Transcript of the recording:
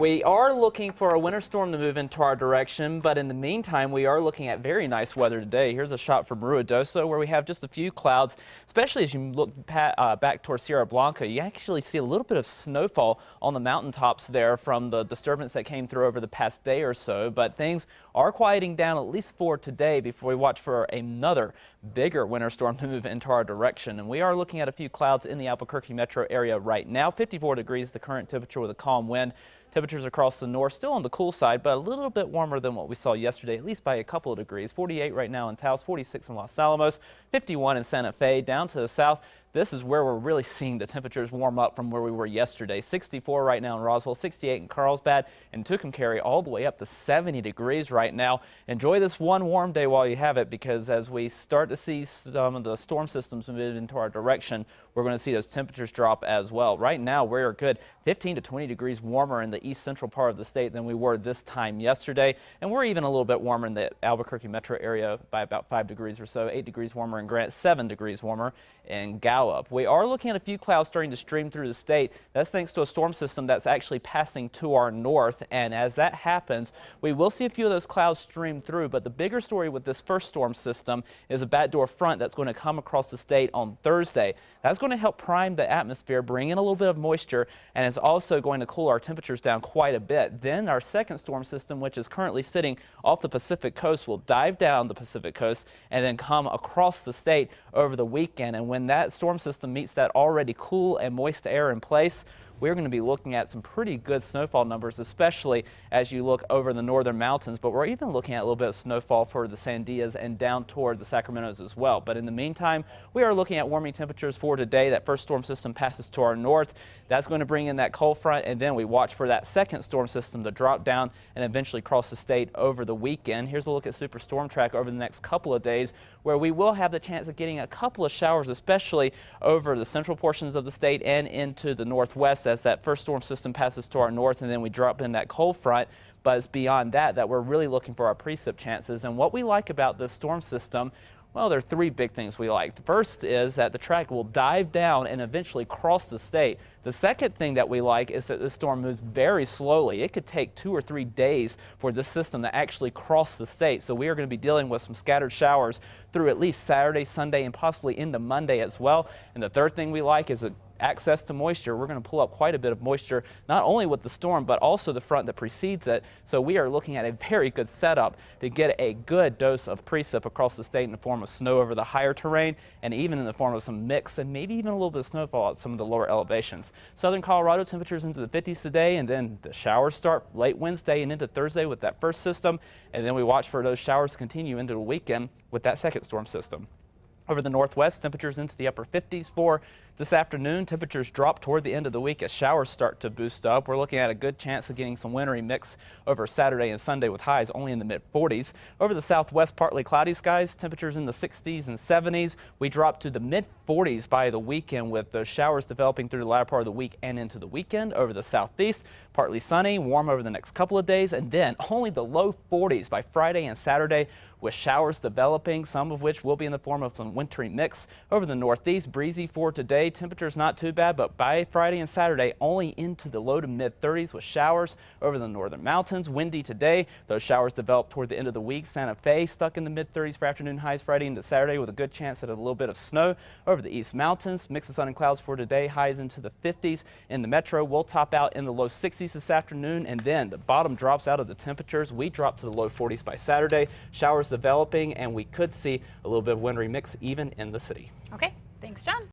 We are looking for a winter storm to move into our direction, but in the meantime, we are looking at very nice weather today. Here's a shot from Ruidoso where we have just a few clouds, especially as you look back towards Sierra Blanca. You actually see a little bit of snowfall on the mountaintops there from the disturbance that came through over the past day or so, but things are quieting down at least for today before we watch for another bigger winter storm to move into our direction. And we are looking at a few clouds in the Albuquerque metro area right now. 54 degrees the current temperature with a calm wind. Temperatures across the north still on the cool side, but a little bit warmer than what we saw yesterday, at least by a couple of degrees. 48 right now in Taos, 46 in Los Alamos, 51 in Santa Fe. Down to the south, this is where we're really seeing the temperatures warm up from where we were yesterday. 64 right now in Roswell, 68 in Carlsbad, and Tucumcari all the way up to 70 degrees right now. Enjoy this one warm day while you have it, because as we start to see some of the storm systems move into our direction, we're going to see those temperatures drop as well. Right now, we're good 15 to 20 degrees warmer in the east central part of the state than we were this time yesterday. And we're even a little bit warmer in the Albuquerque metro area by about 5 degrees or so, 8 degrees warmer in Grant, 7 degrees warmer in Gallup. We are looking at a few clouds starting to stream through the state. That's thanks to a storm system that's actually passing to our north. And as that happens, we will see a few of those clouds stream through. But the bigger story with this first storm system is a backdoor front that's going to come across the state on Thursday. That's going to help prime the atmosphere, bring in a little bit of moisture, and it's also going to cool our temperatures down quite a bit. Then our second storm system, which is currently sitting off the Pacific coast, will dive down the Pacific coast and then come across the state over the weekend. And when that storm system meets that already cool and moist air in place, we're going to be looking at some pretty good snowfall numbers, especially as you look over the northern mountains. But we're even looking at a little bit of snowfall for the Sandias and down toward the Sacramentos as well. But in the meantime, we are looking at warming temperatures for today. That first storm system passes to our north. That's going to bring in that cold front, and then we watch for that second storm system to drop down and eventually cross the state over the weekend. Here's a look at Superstorm Track over the next couple of days, where we will have the chance of getting a couple of showers, especially over the central portions of the state and into the northwest, as that first storm system passes to our north, and then we drop in that cold front. But it's beyond that we're really looking for our precip chances. And what we like about this storm system, well, there are three big things we like. The first is that the track will dive down and eventually cross the state. The second thing that we like is that this storm moves very slowly. It could take 2 or 3 days for this system to actually cross the state. So we are going to be dealing with some scattered showers through at least Saturday, Sunday, and possibly into Monday as well. And the third thing we like is access to moisture. We're going to pull up quite a bit of moisture, not only with the storm, but also the front that precedes it. So we are looking at a very good setup to get a good dose of precip across the state in the form of snow over the higher terrain, and even in the form of some mix and maybe even a little bit of snowfall at some of the lower elevations. Southern Colorado temperatures into the 50s today, and then the showers start late Wednesday and into Thursday with that first system, and then we watch for those showers to continue into the weekend with that second storm system. Over the northwest, temperatures into the upper 50s for this afternoon. Temperatures drop toward the end of the week as showers start to boost up. We're looking at a good chance of getting some wintry mix over Saturday and Sunday with highs only in the mid-40s. Over the southwest, partly cloudy skies, temperatures in the 60s and 70s. We drop to the mid-40s by the weekend with those showers developing through the latter part of the week and into the weekend. Over the southeast, partly sunny, warm over the next couple of days, and then only the low 40s by Friday and Saturday, with showers developing, some of which will be in the form of some wintry mix. Over the northeast, breezy for today. Temperatures not too bad, but by Friday and Saturday, only into the low to mid 30s with showers over the northern mountains. Windy today. Those showers develop toward the end of the week. Santa Fe stuck in the mid 30s for afternoon highs Friday into Saturday with a good chance at a little bit of snow. Over the east mountains, mix of sun and clouds for today. Highs into the 50s. In the metro, we'll top out in the low 60s this afternoon, and then the bottom drops out of the temperatures. We drop to the low 40s by Saturday. Showers developing, and we could see a little bit of wintry mix even in the city. Okay, thanks, John.